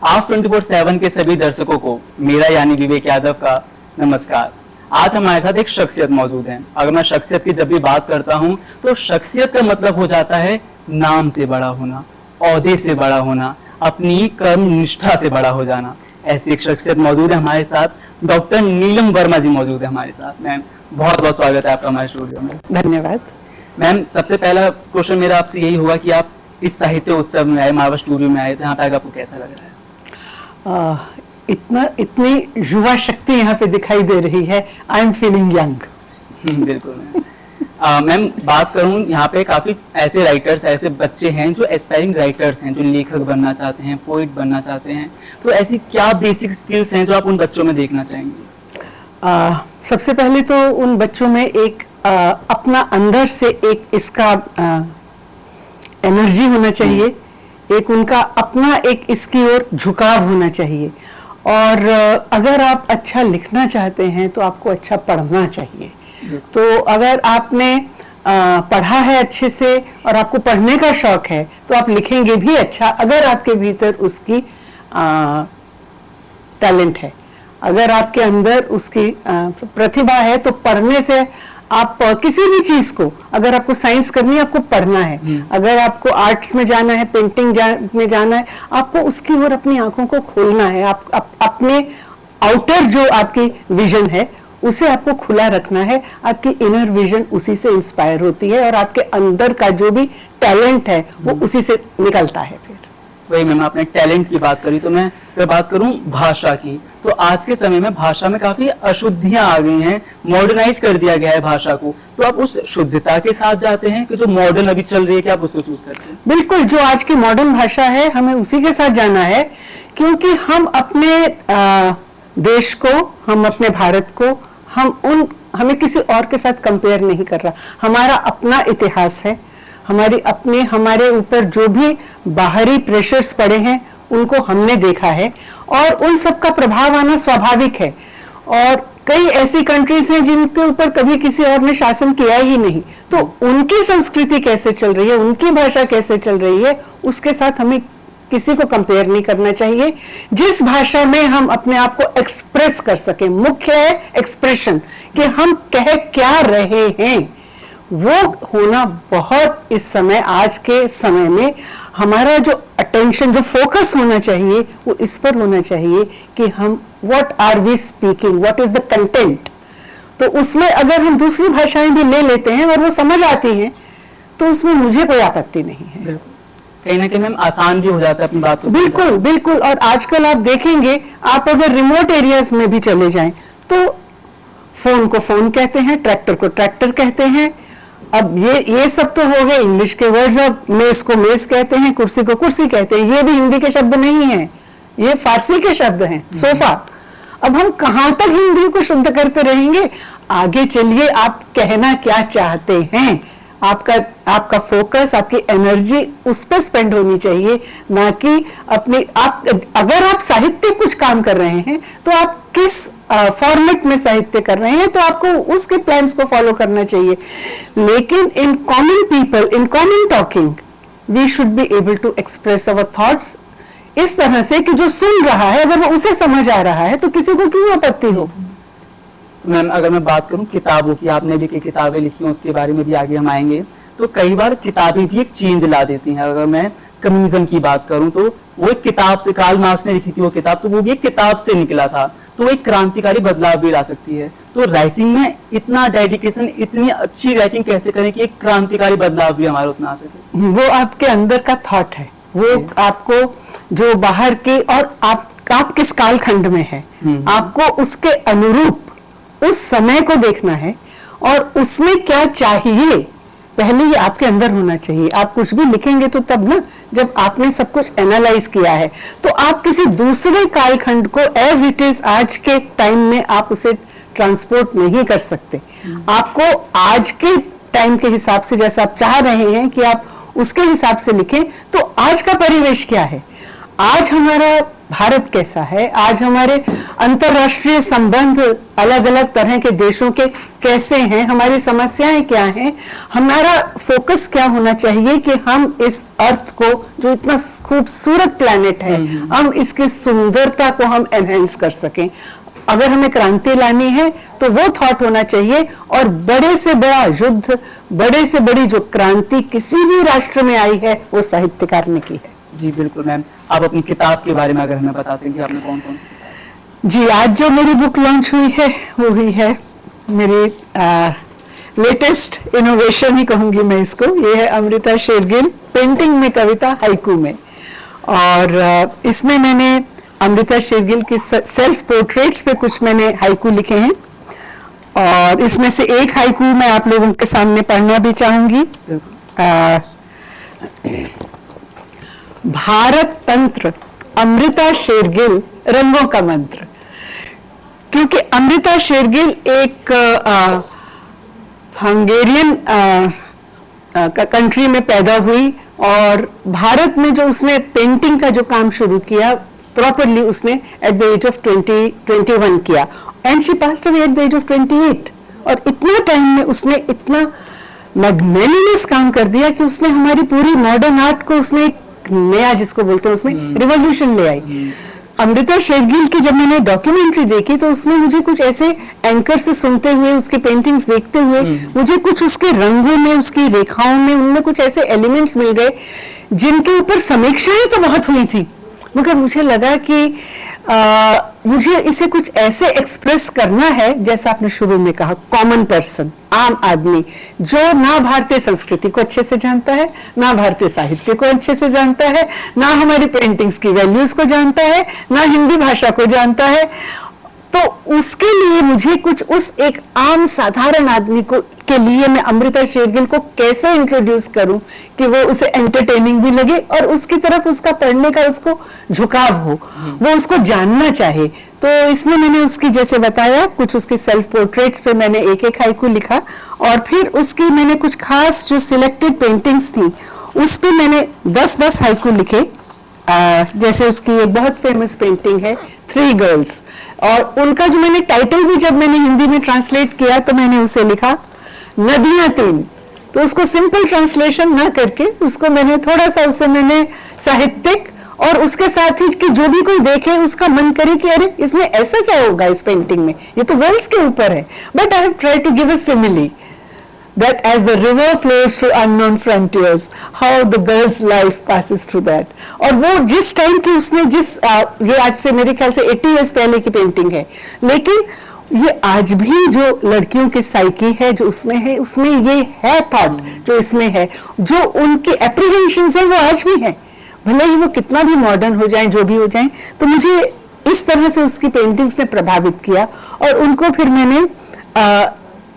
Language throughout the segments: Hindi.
आप 24/7 के सभी दर्शकों को मेरा यानी विवेक यादव का नमस्कार। आज हमारे साथ एक शख्सियत मौजूद है। अगर मैं शख्सियत की जब भी बात करता हूं तो शख्सियत का मतलब हो जाता है नाम से बड़ा होना, ओहदे से बड़ा होना, अपनी कर्म निष्ठा से बड़ा हो जाना। ऐसी एक शख्सियत मौजूद है हमारे साथ। डॉक्टर नीलम वर्मा जी मौजूद है हमारे साथ। मैम बहुत बहुत स्वागत है आपका हमारे स्टूडियो में। धन्यवाद। मैम सबसे पहला क्वेश्चन मेरा आपसे यही होगा कि आप इस साहित्य उत्सव में आए, मारवा स्टूडियो में आए, तो यहाँ पे आकर आपको कैसा लग रहा है? इतनी युवा शक्ति यहाँ पे दिखाई दे रही है। I am feeling young. बिल्कुल मैम बात करूँ, यहाँ पे काफी ऐसे राइटर्स, ऐसे बच्चे हैं जो एस्पायरिंग राइटर्स हैं, जो लेखक बनना चाहते हैं, पोइट बनना चाहते हैं। तो ऐसी क्या बेसिक स्किल्स हैं जो आप उन बच्चों में देखना चाहेंगे? सबसे पहले तो उन बच्चों में एक अपना अंदर से एक इसका एनर्जी होना चाहिए, एक उनका अपना एक इसकी ओर झुकाव होना चाहिए। और अगर आप अच्छा लिखना चाहते हैं तो आपको अच्छा पढ़ना चाहिए। तो अगर आपने पढ़ा है अच्छे से और आपको पढ़ने का शौक है तो आप लिखेंगे भी अच्छा, अगर आपके भीतर उसकी टैलेंट है, अगर आपके अंदर उसकी प्रतिभा है तो पढ़ने से आप किसी भी चीज को, अगर आपको साइंस करनी है आपको पढ़ना है, अगर आपको आर्ट्स में जाना है, पेंटिंग में जाना है, आपको उसकी ओर अपनी आंखों को खोलना है। आप अपने आउटर जो आपकी विजन है उसे आपको खुला रखना है। आपकी इनर विजन उसी से इंस्पायर होती है और आपके अंदर का जो भी टैलेंट है वो उसी से निकलता है। फिर वही मैम आपने टैलेंट की बात करी, तो मैं बात करूं भाषा की। तो आज के समय में भाषा में काफी अशुद्धियां आ गई हैं, मॉडर्नाइज कर दिया गया है भाषा को। तो आप उस शुद्धता के साथ जाते हैं कि जो मॉडर्न अभी चल रही है, क्या आप उसको चूज करते हैं? बिल्कुल, जो आज की मॉडर्न भाषा है हमें उसी के साथ जाना है, क्योंकि हम अपने देश को, हम अपने भारत को, हमें किसी और के साथ कंपेयर नहीं कर रहा। हमारा अपना इतिहास है, हमारे ऊपर जो भी बाहरी प्रेशर्स पड़े हैं उनको हमने देखा है और उन सब का प्रभाव आना स्वाभाविक है। और कई ऐसी कंट्रीज हैं जिनके ऊपर कभी किसी और ने शासन किया ही नहीं, तो उनकी संस्कृति कैसे चल रही है, उनकी भाषा कैसे चल रही है, उसके साथ हमें किसी को कंपेयर नहीं करना चाहिए। जिस भाषा में हम अपने आप को एक्सप्रेस कर सके, मुख्य है एक्सप्रेशन, कि हम कह क्या रहे हैं, वो होना बहुत इस समय, आज के समय में हमारा जो अटेंशन, जो फोकस होना चाहिए वो इस पर होना चाहिए कि हम what are we speaking, what is the content. तो उसमें अगर हम दूसरी भाषाएं भी ले लेते हैं और वो समझ आती हैं तो उसमें मुझे कोई आपत्ति नहीं है। कहीं ना कहीं मैम आसान भी हो जाता है अपनी बात को। बिल्कुल बिल्कुल। और आजकल आप देखेंगे, आप अगर रिमोट एरियाज में भी चले जाएं तो फोन को फोन कहते हैं, ट्रैक्टर को ट्रैक्टर कहते हैं। अब ये सब तो हो गए इंग्लिश के वर्ड्स। अब मेज को मेज कहते हैं, कुर्सी को कुर्सी कहते हैं। ये भी हिंदी के शब्द नहीं है, ये फारसी के शब्द हैं, सोफा। अब हम कहां तक हिंदी को शुद्ध करते रहेंगे? आगे चलिए, आप कहना क्या चाहते हैं, आपका फोकस, आपकी एनर्जी उस पर स्पेंड होनी चाहिए, ना कि अगर आप साहित्य कुछ काम कर रहे हैं तो आप किस फॉर्मेट में साहित्य कर रहे हैं, तो आपको उसके प्लान्स को फॉलो करना चाहिए। लेकिन in common people, in common talking, we should be able to express our thoughts इस तरह से कि जो सुन रहा है अगर वो उसे समझ आ रहा है तो किसी को क्यों आपत्ति हो। मैम अगर मैं बात करूं किताबों की, आपने भी कई किताबें लिखी हैं, उसके बारे में भी आगे हम आएंगे। तो कई बार किताबें भी एक चेंज ला देती हैं। अगर मैं कम्युनिज्म की बात करूं तो वो एक किताब से, कार्ल मार्क्स ने लिखी थी वो किताब, तो वो भी एक किताब से निकला था, तो वो एक क्रांतिकारी बदलाव भी ला सकती है। तो राइटिंग में इतना डेडिकेशन, इतनी अच्छी राइटिंग कैसे करें कि एक क्रांतिकारी बदलाव भी हमारे उसमें आ सके? वो आपके अंदर का थॉट है, वो आपको जो बाहर के, और आप किस कालखंड में है, आपको उसके अनुरूप उस समय को देखना है और उसमें क्या चाहिए पहले ही आपके अंदर होना चाहिए। आप कुछ भी लिखेंगे तो तब ना, जब आपने सब कुछ एनालाइज किया है, तो आप किसी दूसरे कालखंड को एज इट इज आज के टाइम में आप उसे ट्रांसपोर्ट नहीं कर सकते। आपको आज के टाइम के हिसाब से, जैसा आप चाह रहे हैं कि आप उसके हिसाब से लिखें, तो आज का परिवेश क्या है, आज हमारा भारत कैसा है, आज हमारे अंतर्राष्ट्रीय संबंध अलग अलग तरह के देशों के कैसे हैं, हमारी समस्याएं क्या हैं, हमारा फोकस क्या होना चाहिए कि हम इस अर्थ को, जो इतना खूबसूरत प्लैनेट है, हम इसकी सुंदरता को हम एनहेंस कर सकें। अगर हमें क्रांति लानी है तो वो थॉट होना चाहिए, और बड़े से बड़ा युद्ध, बड़े से बड़ी जो क्रांति किसी भी राष्ट्र में आई है वो साहित्यकार ने की है। जी बिल्कुल मैम, आप अपनी किताब के बारे में अगर हमें बता सकें कि आपने कौन कौन सी। जी, आज जो मेरी बुक लॉन्च हुई है वो हुई है मेरी लेटेस्ट इनोवेशन ही कहूंगी मैं इसको। ये है अमृता शेरगिल, पेंटिंग में कविता हाइकू में। और इसमें मैंने अमृता शेरगिल की सेल्फ पोर्ट्रेट्स पे कुछ मैंने हाइकू लिखे हैं, और इसमें से एक हाइकू मैं आप लोगों के सामने पढ़ना भी चाहूंगी। भारत तंत्र, अमृता शेरगिल, रंगों का मंत्र। क्योंकि अमृता शेरगिल एक हंगेरियन कंट्री में पैदा हुई, और भारत में जो उसने पेंटिंग का जो काम शुरू किया प्रॉपरली, उसने एट द एज ऑफ 21 किया, and she passed away at the age of 28। और इतना टाइम में उसने इतना मैग्नेनिमस काम कर दिया कि उसने हमारी पूरी मॉडर्न आर्ट को उसने एक नया, जिसको बोलते हैं, उसमें रिवॉल्यूशन ले आई। अमृता शेरगिल की जब मैंने डॉक्यूमेंट्री देखी तो उसमें मुझे कुछ ऐसे एंकर से सुनते हुए, उसके पेंटिंग्स देखते हुए मुझे कुछ उसके रंगों में, उसकी रेखाओं में, उनमें कुछ ऐसे एलिमेंट्स मिल गए जिनके ऊपर समीक्षाएं तो बहुत हुई थी, मगर मुझे लगा कि मुझे इसे कुछ ऐसे एक्सप्रेस करना है, जैसा आपने शुरू में कहा, कॉमन पर्सन, आम आदमी, जो ना भारतीय संस्कृति को अच्छे से जानता है, ना भारतीय साहित्य को अच्छे से जानता है, ना हमारी पेंटिंग्स की वैल्यूज को जानता है, ना हिंदी भाषा को जानता है। तो उसके लिए मुझे कुछ उस एक आम साधारण आदमी को के लिए मैं अमृता शेरगिल को कैसे इंट्रोड्यूस करूं कि वो उसे एंटरटेनिंग भी लगे और उसकी तरफ उसका पढ़ने का उसको झुकाव हो, वो उसको जानना चाहे। तो इसमें मैंने उसकी, जैसे बताया, कुछ उसकी सेल्फ पोर्ट्रेट्स पे मैंने एक एक हाइकू लिखा, और फिर उसकी मैंने कुछ खास जो सिलेक्टेड पेंटिंग्स थी उस पे मैंने 10-10 हाइकू लिखे। जैसे उसकी एक बहुत फेमस पेंटिंग है थ्री गर्ल्स, और उनका जो मैंने टाइटल भी जब मैंने हिंदी में ट्रांसलेट किया तो मैंने उसे लिखा नदियां तीन। तो उसको सिंपल ट्रांसलेशन ना करके उसको मैंने थोड़ा सा, उसे मैंने साहित्यिक, और उसके साथ ही कि जो भी कोई देखे उसका मन करे कि अरे इसमें ऐसा क्या होगा इस पेंटिंग में, ये तो गर्ल्स के ऊपर है, but I have tried to give a simile that as the river flows through unknown frontiers, how the girl's life passes through that। और वो जिस टाइम की उसने ये आज से मेरे ख्याल से 80 इयर्स पहले की पेंटिंग है, लेकिन ये आज भी जो लड़कियों की साइकी है जो उसमें है, उसमें ये है थॉट जो इसमें है, जो उनके एप्रीहेंशंस है वो आज भी है, भले ही वो कितना भी मॉडर्न हो जाए, जो भी हो जाए। तो मुझे इस तरह से उसकी पेंटिंग्स ने प्रभावित किया, और उनको फिर मैंने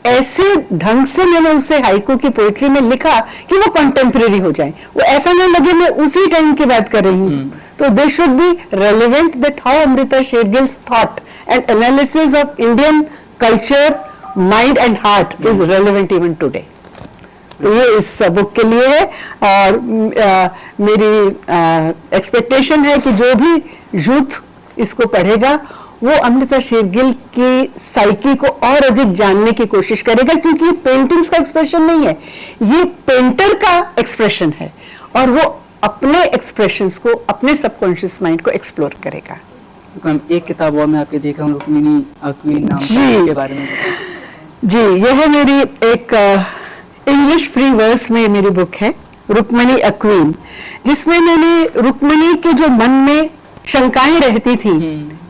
ऐसे ढंग से मैंने उसे हाइकू की पोएट्री में लिखा कि वो कंटेम्परेरी हो जाए, वो ऐसा ना लगे मैं उसी टाइम की बात कर रही हूँ। तो they should be relevant, that how Amrita Shergill's thought and analysis of Indian culture, mind and heart is relevant even today. तो ये इस बुक के लिए है, और मेरी एक्सपेक्टेशन है कि जो भी यूथ इसको पढ़ेगा वो अमृता शेरगिल की साइकी को और अधिक जानने की कोशिश करेगा, क्योंकि ये पेंटिंग्स का एक्सप्रेशन नहीं है, ये पेंटर का एक्सप्रेशन है, और वो अपने एक्सप्रेशंस को, अपने सबकॉन्शियस माइंड को एक्सप्लोर करेगा। मैम, एक किताब और मैं आपके देखा हूँ, रुक्मिणी अक्वीन नाम का, इसके बारे में जी, यह है मेरी एक इंग्लिश फ्री वर्स में मेरी बुक है, रुक्मिणी अक्वीन, जिसमें मैंने रुक्मिणी के जो मन में शंकाएं रहती थी,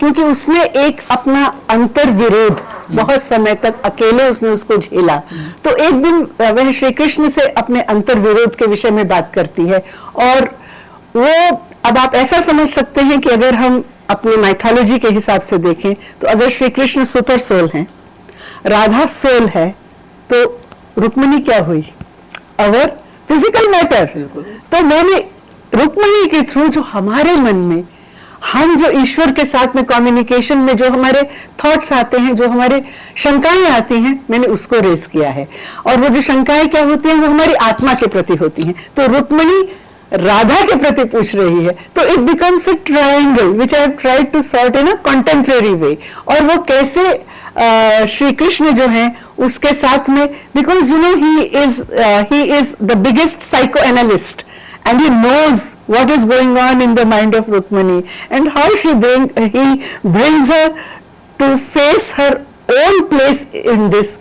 क्योंकि उसने एक अपना अंतर विरोध बहुत समय तक अकेले उसने उसको झेला। तो एक दिन वह श्री कृष्ण से अपने अंतर विरोध के विषय में बात करती है, और वो, अब आप ऐसा समझ सकते हैं कि अगर हम अपनी माइथोलॉजी के हिसाब से देखें तो अगर श्री कृष्ण सुपर सोल हैं, राधा सोल है, तो रुक्मिणी क्या हुई? अवर फिजिकल मैटर। तो मैंने रुक्मिणी के थ्रू जो हमारे मन में, हम जो ईश्वर के साथ में कम्युनिकेशन में जो हमारे थॉट्स आते हैं, जो हमारे शंकाएं आती हैं, मैंने उसको रेज किया है। और वो जो शंकाएं क्या होती हैं, वो हमारी आत्मा के प्रति होती हैं। तो रुक्मिणी राधा के प्रति पूछ रही है, तो it becomes a triangle which I have tried to sort in a contemporary way. और वो कैसे श्री कृष्ण जो हैं उसके साथ में, because you know he is the biggest psycho analyst and he knows what is going on in the mind of Rukmani and how he brings her to face her own place in this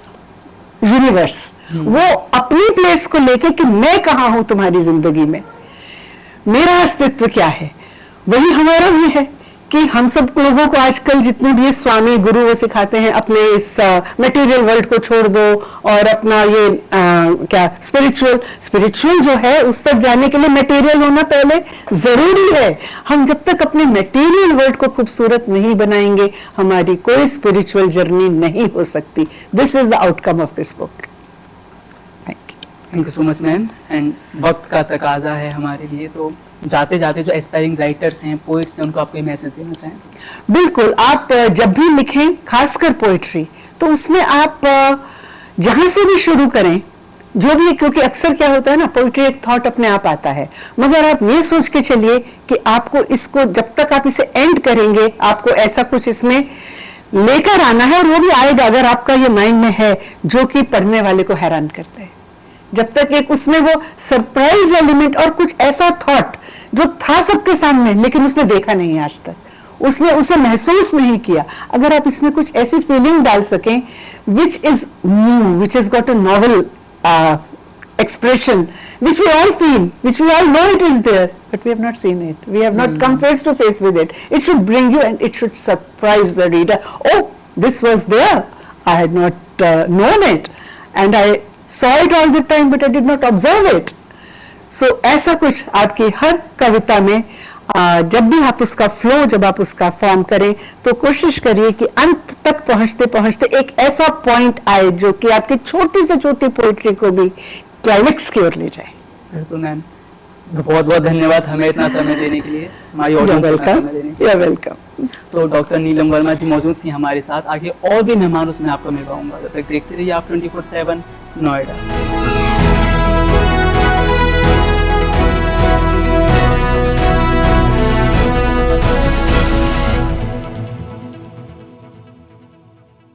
universe। वो अपनी प्लेस को लेके कि मैं कहाँ हूं तुम्हारी जिंदगी में, मेरा अस्तित्व क्या है, वही हमारा भी है कि हम सब लोगों को आजकल जितने भी स्वामी गुरु वो सिखाते हैं अपने इस मटेरियल वर्ल्ड को छोड़ दो और अपना ये क्या स्पिरिचुअल जो है उस तक जाने के लिए मटेरियल होना पहले जरूरी है। हम जब तक अपने मटेरियल वर्ल्ड को खूबसूरत नहीं बनाएंगे हमारी कोई स्पिरिचुअल जर्नी नहीं हो सकती। This is the outcome of this book. Thank you so much ma'am. And वक्त का तकाजा है हमारे लिए, तो जाते जाते जो एस्पायरिंग राइटर्स हैं, पोइट्स हैं, उनको आप कोई मैसेज देना चाहें? बिल्कुल, आप जब भी लिखें खासकर पोइट्री तो उसमें आप जहां से भी शुरू करें जो भी, क्योंकि अक्सर क्या होता है ना, पोइट्री एक थॉट अपने आप आता है, मगर आप ये सोच के चलिए कि आपको इसको जब तक आप इसे एंड करेंगे आपको ऐसा कुछ इसमें लेकर आना है, और वो भी आएगा अगर आपका ये माइंड में है जो कि पढ़ने वाले को हैरान करता है। जब तक एक उसमें वो सरप्राइज एलिमेंट और कुछ ऐसा थॉट जो था सबके सामने लेकिन उसने देखा नहीं आज तक, उसने उसे महसूस नहीं किया, अगर आप इसमें कुछ ऐसी फीलिंग डाल सकें which is new, which is got a novel expression which we all feel, which we all know it is there, but we have not seen it, we have not come face to face with it. It should bring you and it should surprise the reader. Oh, this was there, I had not known it and I saw it all the time but I did not observe it. So ऐसा कुछ आपकी हर कविता में जब भी आप उसका फ्लो, जब आप उसका फॉर्म करें तो कोशिश करिए कि अंत तक पहुंचते पहुंचते एक ऐसा पॉइंट आए जो कि आपकी छोटी से छोटी पोएट्री को भी क्लाइमेक्स की ओर ले जाए। बिल्कुल मैम, बहुत बहुत धन्यवाद हमें इतना समय देने के लिए, हमारी ऑडियंस को इतना समय देने के लिए। वेलकम। तो डॉक्टर नीलम वर्मा जी मौजूद थी हमारे साथ, आगे और भी मेहमान उसमें आपको मिलवाऊंगा। तब तक देखते रहिए आप 24/7 नोएडा।